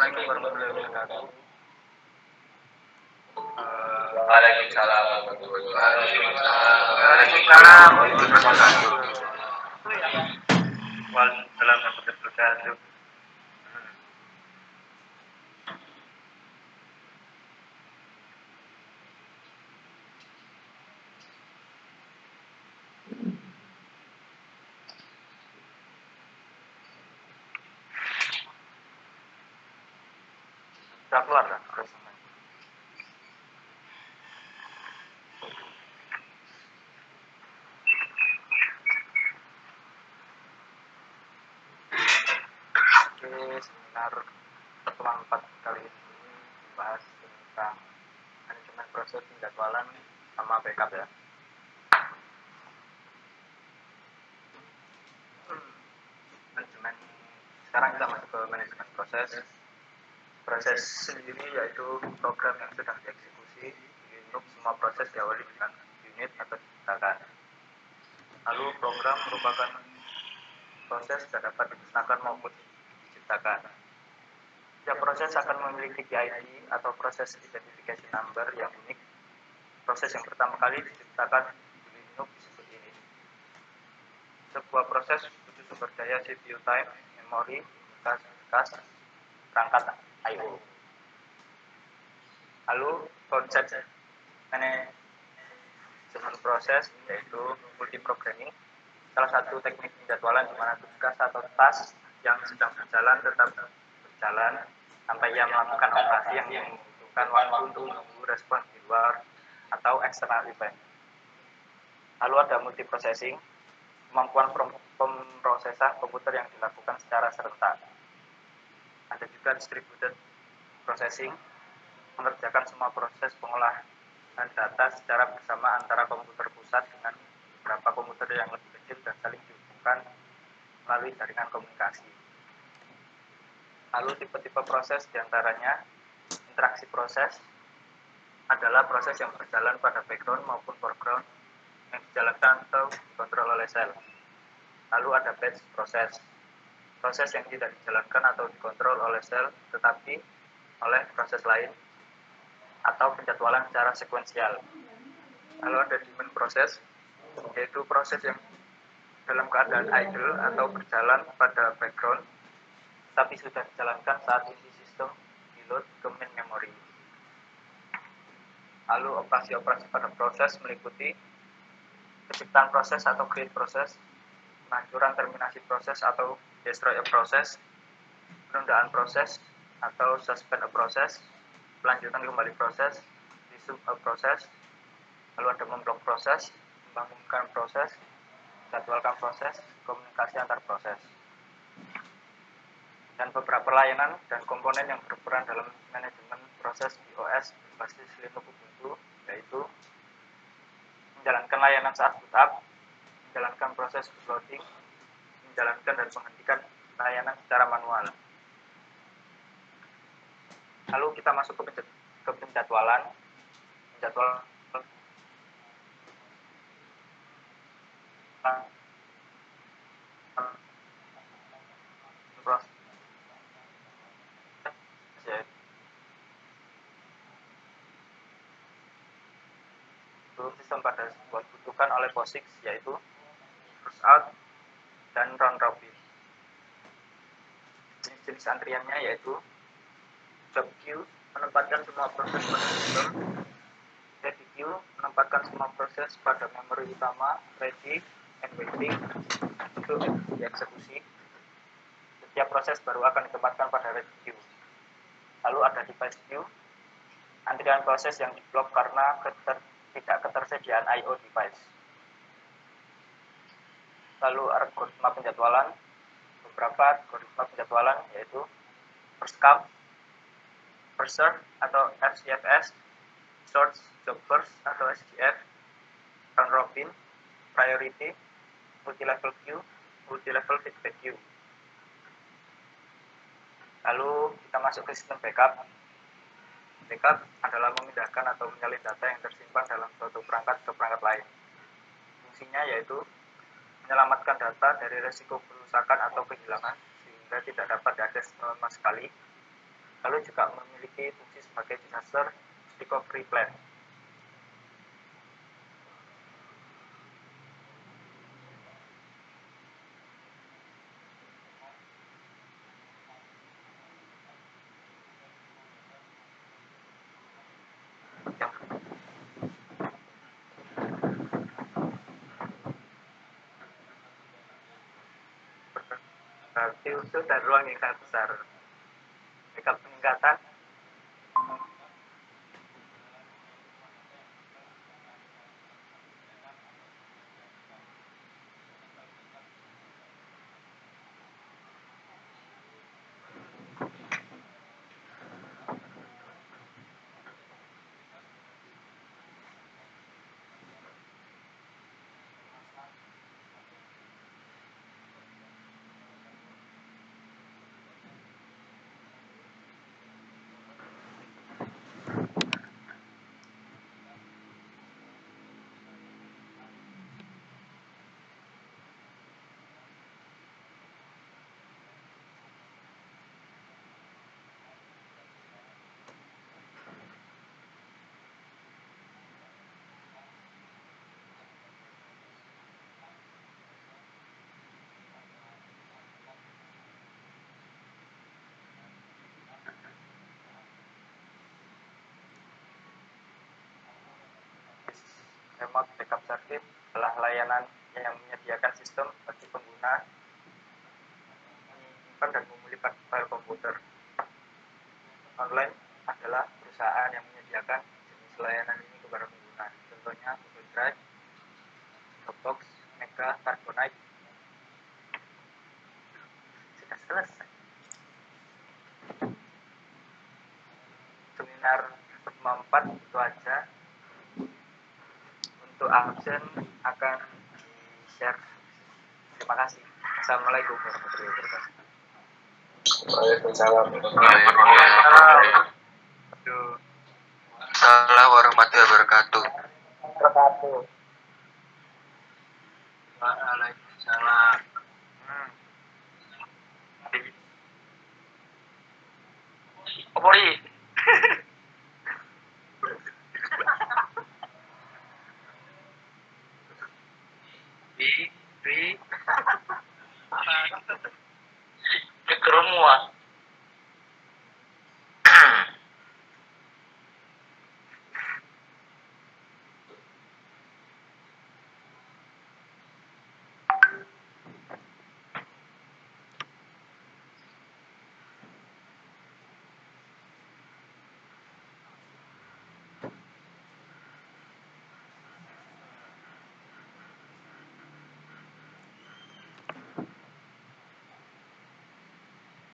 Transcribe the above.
Assalamualaikum warahmatullahi wabarakatuh. Waalaikumsalam warahmatullahi wabarakatuh. Waalaikumsalam warahmatullahi wabarakatuh. Sudah keluar kan? Oke, seminar pertemuan 4 kali ini membahas tentang manajemen proses penjadwalan sama backup ya. Manajemen, sekarang kita masuk ke manajemen proses. Proses sendiri yaitu program yang sedang dieksekusi untuk semua proses diawali dengan unit atau diciptakan. Lalu program merupakan proses yang dapat dimusnahkan maupun diciptakan. Setiap proses akan memiliki PID atau proses identification number yang unik. Proses yang pertama kali diciptakan di Linux disebut ini. Sebuah proses butuh sumber daya CPU time, memori, bekas, perangkat I/O. Lalu konsep manajemen proses yaitu multiprogramming. Salah satu teknik penjadwalan di mana tugas atau task yang sedang berjalan tetap berjalan sampai ia melakukan operasi yang membutuhkan waktu untuk menunggu respon di luar atau external event. Lalu ada multiprocessing, kemampuan pemrosesan komputer yang dilakukan secara serentak. Ada juga distributed processing, mengerjakan semua proses pengolahan data secara bersama antara komputer pusat dengan beberapa komputer yang lebih kecil dan saling dihubungkan melalui jaringan komunikasi. Lalu tipe-tipe proses diantaranya interaksi proses adalah proses yang berjalan pada background maupun foreground yang dijalankan atau dikontrol oleh sel. Lalu ada batch proses, proses yang tidak dijalankan atau dikontrol oleh sel tetapi oleh proses lain atau penjadwalan secara sekuensial. Lalu ada demand proses, yaitu proses yang dalam keadaan idle atau berjalan pada background tapi sudah dijalankan saat isi sistem di-load ke main memory. Lalu operasi-operasi pada proses meliputi penciptaan proses atau create proses, penghancuran terminasi proses atau destroy a process, penundaan proses atau suspend a process, pelanjutan kembali proses, resume a process, lalu ada memblok proses, membangunkan proses, jadwalkan proses, komunikasi antar proses. Dan beberapa layanan dan komponen yang berperan dalam manajemen proses di OS berbasis Linux Ubuntu, yaitu menjalankan layanan saat boot up, menjalankan proses bootloading, menjalankan dan menghentikan layanan secara manual. Lalu kita masuk ke penjadwalan. Penjadwalan sistem pada sebuah dibutuhkan oleh POSIX yaitu first out dan round robin. Jenis-jenis antriannya yaitu job queue menempatkan semua proses pada sistem, ready queue menempatkan semua proses pada memori utama, ready and waiting untuk dieksekusi. Setiap proses baru akan ditempatkan pada ready queue. Lalu ada device queue, antrian proses yang diblok karena tidak ketersediaan I/O device. Lalu algoritma penjadwalan, beberapa algoritma penjadwalan yaitu first come, first serve atau FCFS, short job first atau SJF, round robin, priority, multi-level queue, multi-level feedback queue. Lalu kita masuk ke sistem backup. Backup adalah memindahkan atau menyalin data yang tersimpan dalam suatu perangkat ke perangkat lain. Fungsinya yaitu menyelamatkan data dari resiko kerusakan atau kehilangan sehingga tidak dapat diakses sama sekali. lalu juga memiliki fungsi sebagai disaster recovery plan. Berarti usul dan ruang yang sangat besar. Jika peningkatan remote backup service adalah layanan yang menyediakan sistem bagi pengguna menyimpan dan memulih file komputer. Online adalah perusahaan yang menyediakan jenis layanan ini kepada pengguna. Contohnya Google Drive, Dropbox, Mega, Carbonite. Sudah selesai. Seminar 4 itu aja. Untuk absen akan di-share. Terima kasih. Assalamualaikum warahmatullahi wabarakatuh. Waalaikumsalam. Assalamualaikum warahmatullahi wabarakatuh. Waalaikumsalam. Apa ini?